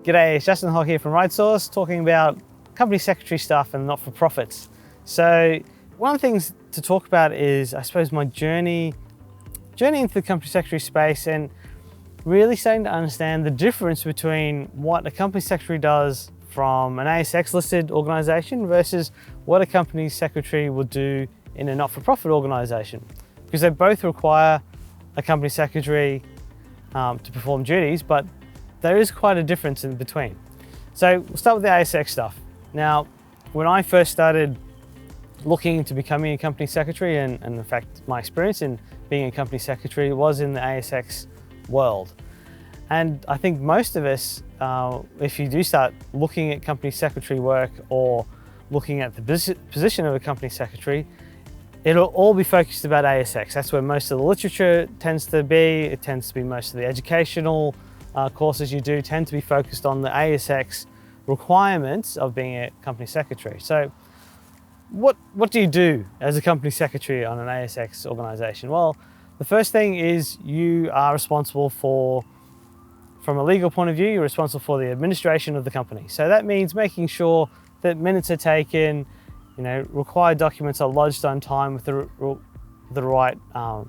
G'day, it's Justin Hogg here from RightSource, talking about company secretary stuff and not-for-profits. So one of the things to talk about is, I suppose, my journey into the company secretary space and really starting to understand the difference between what a company secretary does from an ASX listed organisation versus what a company secretary would do in a not-for-profit organisation. Because they both require a company secretary to perform duties, but there is quite a difference in between. So we'll start with the ASX stuff. Now, when I first started looking into becoming a company secretary, and in fact, my experience in being a company secretary was in the ASX world. And I think most of us, if you do start looking at company secretary work or looking at the position of a company secretary, it'll all be focused about ASX. That's where most of the literature tends to be. It tends to be most of the educational courses you do tend to be focused on the ASX requirements of being a company secretary. So what do you do as a company secretary on an ASX organisation? Well, the first thing is you are responsible for, from a legal point of view, you're responsible for the administration of the company. So that means making sure that minutes are taken, required documents are lodged on time with the right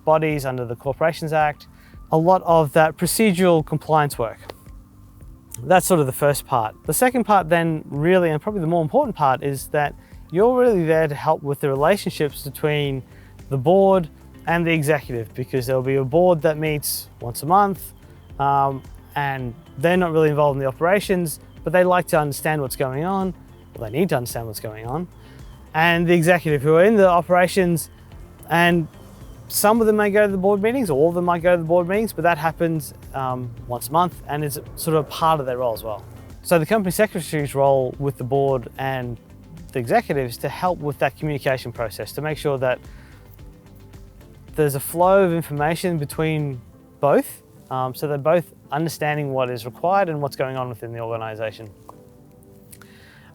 bodies under the Corporations Act. A lot of that procedural compliance work. That's sort of the first part. The second part then really, and probably the more important part, is that you're really there to help with the relationships between the board and the executive, because there'll be a board that meets once a month and they're not really involved in the operations, but they like to understand what's going on, or they need to understand what's going on. And the executive who are in the operations, and some of them may go to the board meetings, or all of them might go to the board meetings, but that happens once a month and is sort of part of their role as well. So the company secretary's role with the board and the executives to help with that communication process, to make sure that there's a flow of information between both, so they're both understanding what is required and what's going on within the organisation.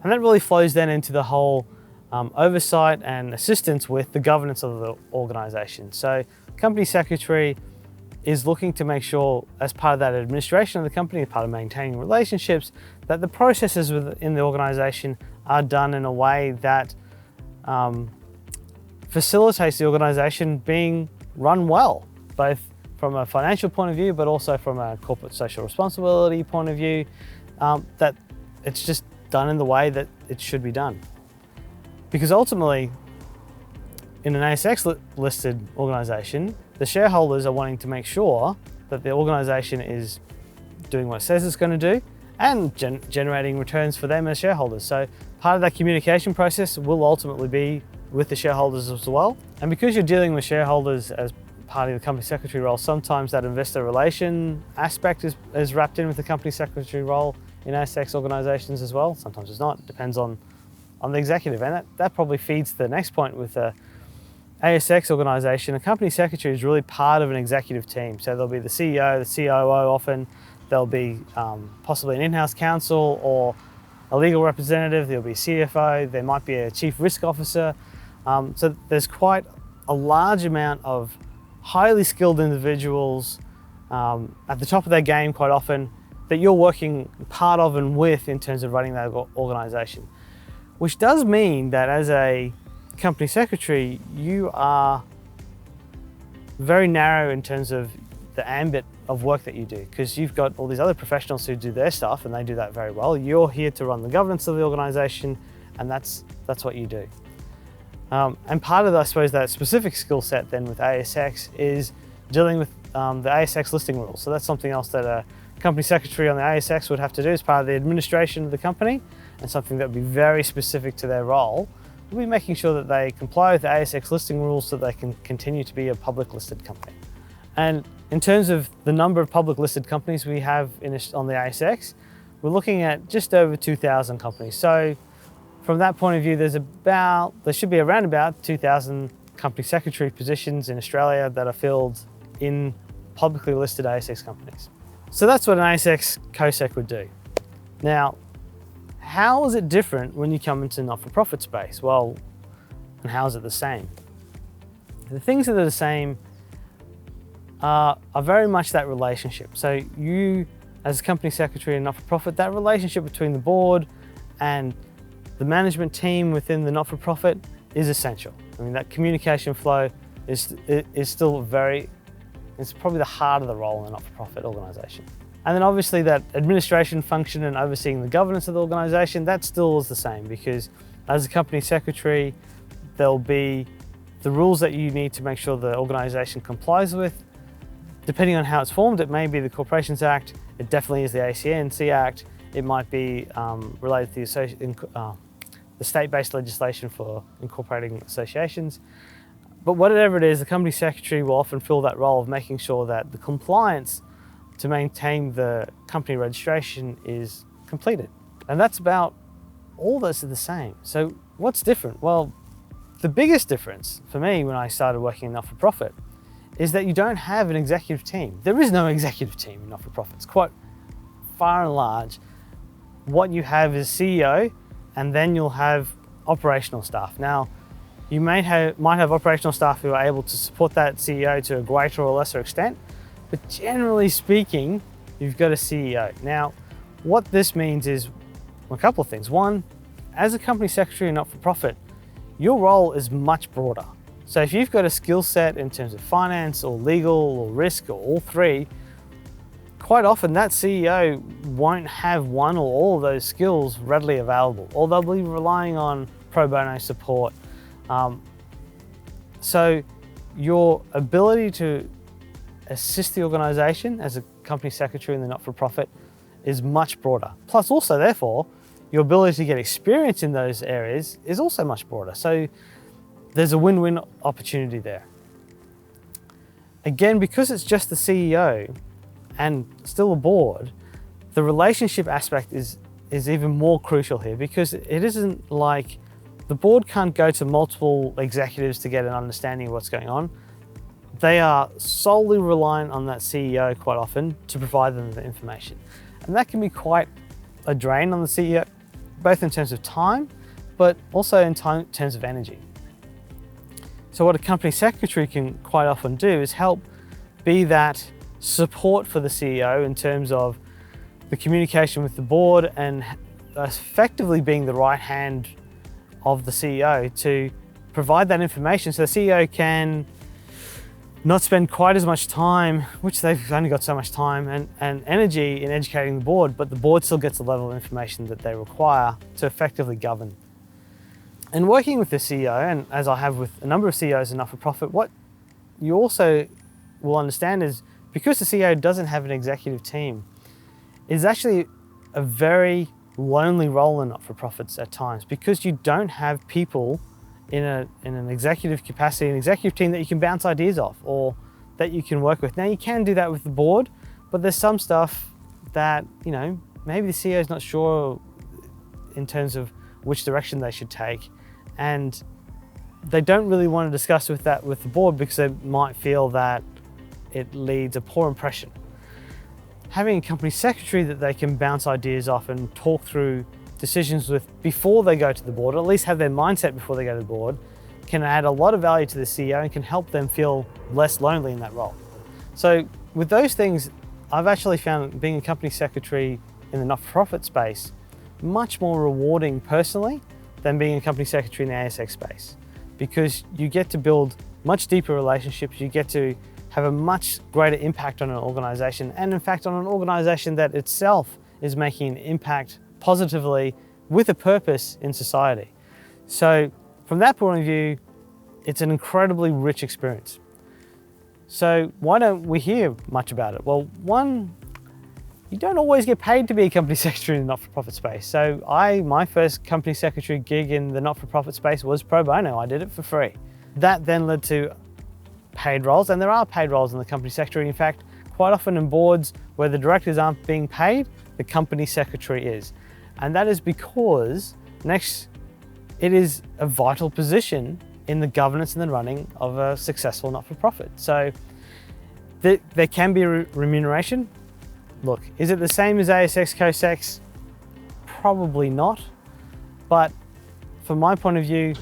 And that really flows then into the whole oversight and assistance with the governance of the organisation. So the company secretary is looking to make sure, as part of that administration of the company, as part of maintaining relationships, that the processes within the organisation are done in a way that facilitates the organisation being run well, both from a financial point of view, but also from a corporate social responsibility point of view, that it's just done in the way that it should be done. Because ultimately, in an ASX listed organisation, the shareholders are wanting to make sure that the organisation is doing what it says it's going to do and generating returns for them as shareholders. So part of that communication process will ultimately be with the shareholders as well. And because you're dealing with shareholders as part of the company secretary role, sometimes that investor relation aspect is wrapped in with the company secretary role in ASX organisations as well. Sometimes it's not, it depends on the executive, and that probably feeds the next point with the ASX organisation. A company secretary is really part of an executive team. So there'll be the CEO, the COO often, there'll be possibly an in-house counsel or a legal representative, there'll be a CFO, there might be a chief risk officer. So there's quite a large amount of highly skilled individuals at the top of their game quite often that you're working part of and with in terms of running that organisation. Which does mean that as a company secretary, you are very narrow in terms of the ambit of work that you do, because you've got all these other professionals who do their stuff and they do that very well. You're here to run the governance of the organisation, and that's what you do. And part of, I suppose, that specific skill set then with ASX is dealing with the ASX listing rules. So that's something else that a company secretary on the ASX would have to do as part of the administration of the company, and something that would be very specific to their role, will be making sure that they comply with the ASX listing rules so they can continue to be a public listed company. And in terms of the number of public listed companies we have on the ASX, we're looking at just over 2,000 companies. So from that point of view, there should be around about 2,000 company secretary positions in Australia that are filled in publicly listed ASX companies. So that's what an ASX CoSec would do. Now, how is it different when you come into not-for-profit space? Well, and how is it the same? The things that are the same are very much that relationship. So you as a company secretary in not-for-profit, that relationship between the board and the management team within the not-for-profit is essential. I mean, that communication flow is still it's probably the heart of the role in a not-for-profit organisation. And then obviously that administration function and overseeing the governance of the organisation, that still is the same, because as a company secretary, there'll be the rules that you need to make sure the organisation complies with. Depending on how it's formed, it may be the Corporations Act, it definitely is the ACNC Act, it might be related to the state-based legislation for incorporating associations. But whatever it is, the company secretary will often fill that role of making sure that the compliance to maintain the company registration is completed. And that's about all that's the same. So what's different? Well, the biggest difference for me when I started working in not-for-profit is that you don't have an executive team. There is no executive team in not-for-profits. Quite far and large, what you have is CEO, and then you'll have operational staff. Now, you might have operational staff who are able to support that CEO to a greater or lesser extent, but generally speaking, you've got a CEO. Now, what this means is a couple of things. One, as a company secretary in not-for-profit, your role is much broader. So if you've got a skill set in terms of finance or legal or risk or all three, quite often that CEO won't have one or all of those skills readily available, or they'll be relying on pro bono support. So your ability to assist the organisation as a company secretary in the not-for-profit is much broader. Plus also, therefore, your ability to get experience in those areas is also much broader. So there's a win-win opportunity there. Again, because it's just the CEO and still a board, the relationship aspect is even more crucial here, because it isn't like the board can't go to multiple executives to get an understanding of what's going on. They are solely reliant on that CEO quite often to provide them the information. And that can be quite a drain on the CEO, both in terms of time, but also in terms of energy. So what a company secretary can quite often do is help be that support for the CEO in terms of the communication with the board and effectively being the right hand of the CEO to provide that information so the CEO can not spend quite as much time, which they've only got so much time and energy in educating the board, but the board still gets the level of information that they require to effectively govern. And working with the CEO, and as I have with a number of CEOs in not-for-profit, what you also will understand is because the CEO doesn't have an executive team, it's actually a very lonely role in not-for-profits at times, because you don't have people in an executive capacity, an executive team that you can bounce ideas off or that you can work with. Now you can do that with the board, but there's some stuff that, maybe the CEO is not sure in terms of which direction they should take, and they don't really want to discuss that with the board because they might feel that it leads a poor impression. Having a company secretary that they can bounce ideas off and talk through decisions with before they go to the board, or at least have their mindset before they go to the board, can add a lot of value to the CEO and can help them feel less lonely in that role. So with those things, I've actually found being a company secretary in the not-for-profit space much more rewarding personally than being a company secretary in the ASX space, because you get to build much deeper relationships, you get to have a much greater impact on an organisation, and in fact on an organisation that itself is making an impact positively with a purpose in society. So from that point of view, it's an incredibly rich experience. So why don't we hear much about it? Well, one, you don't always get paid to be a company secretary in the not-for-profit space. So my first company secretary gig in the not-for-profit space was pro bono. I did it for free. That then led to paid roles, and there are paid roles in the company secretary. In fact, quite often in boards where the directors aren't being paid, the company secretary is. And that is because it is a vital position in the governance and the running of a successful not-for-profit. So there can be remuneration. Look, is it the same as ASX COSEX? Probably not. But from my point of view,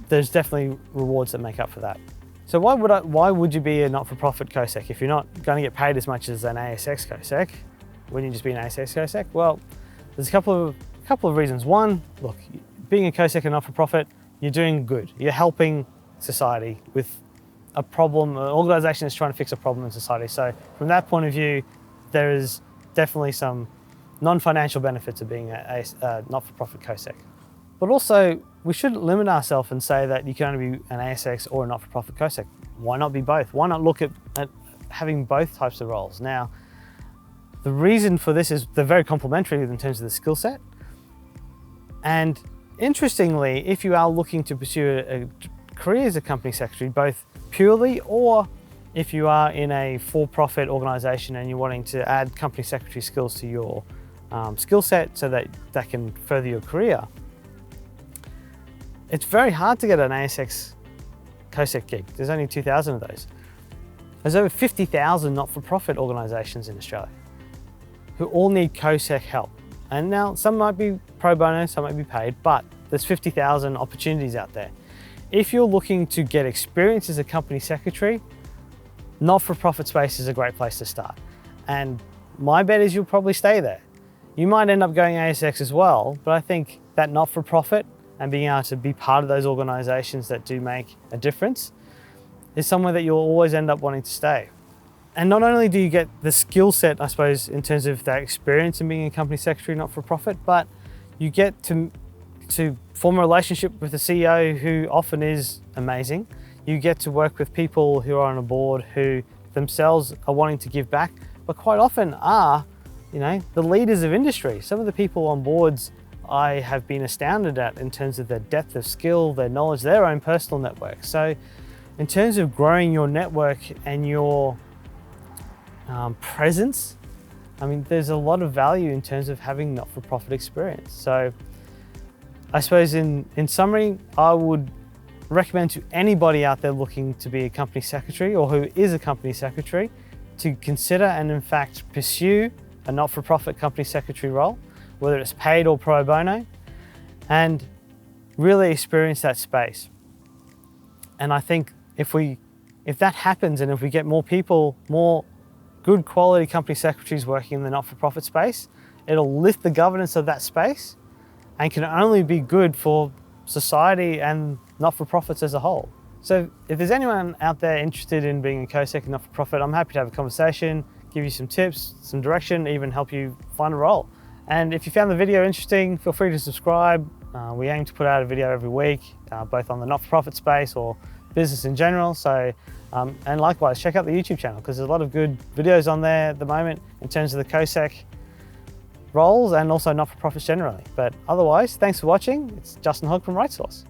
there's definitely rewards that make up for that. So why would you be a not-for-profit COSEC if you're not going to get paid as much as an ASX COSEC? Wouldn't you just be an ASX CoSec? Well, there's a couple of reasons. One, look, being a CoSec and not-for-profit, you're doing good. You're helping society with a problem, an organisation that's trying to fix a problem in society. So from that point of view, there is definitely some non-financial benefits of being a not-for-profit CoSec. But also, we shouldn't limit ourselves and say that you can only be an ASX or a not-for-profit CoSec. Why not be both? Why not look at having both types of roles? Now, the reason for this is they're very complementary in terms of the skill set. And interestingly, if you are looking to pursue a career as a company secretary, both purely or if you are in a for-profit organisation and you're wanting to add company secretary skills to your skill set so that can further your career, it's very hard to get an ASX CoSec gig. There's only 2,000 of those. There's over 50,000 not-for-profit organisations in Australia who all need CoSec help. And now some might be pro bono, some might be paid, but there's 50,000 opportunities out there. If you're looking to get experience as a company secretary, not-for-profit space is a great place to start. And my bet is you'll probably stay there. You might end up going ASX as well, but I think that not-for-profit and being able to be part of those organisations that do make a difference is somewhere that you'll always end up wanting to stay. And not only do you get the skill set, I suppose, in terms of that experience in being a company secretary, not-for-profit, but you get to form a relationship with the CEO who often is amazing. You get to work with people who are on a board who themselves are wanting to give back, but quite often are, the leaders of industry. Some of the people on boards I have been astounded at in terms of their depth of skill, their knowledge, their own personal network. So in terms of growing your network and your presence, there's a lot of value in terms of having not-for-profit experience. So I suppose in summary, I would recommend to anybody out there looking to be a company secretary or who is a company secretary to consider and in fact pursue a not-for-profit company secretary role, whether it's paid or pro bono, and really experience that space. And I think if that happens and if we get more people, more good quality company secretaries working in the not-for-profit space, it'll lift the governance of that space and can only be good for society and not-for-profits as a whole. So if there's anyone out there interested in being a CoSec and not-for-profit, I'm happy to have a conversation, give you some tips, some direction, even help you find a role. And if you found the video interesting, feel free to subscribe. We aim to put out a video every week, both on the not-for-profit space or business in general. So, and likewise, check out the YouTube channel because there's a lot of good videos on there at the moment in terms of the CoSec roles and also not-for-profits generally. But otherwise, thanks for watching. It's Justin Hogg from RightSource.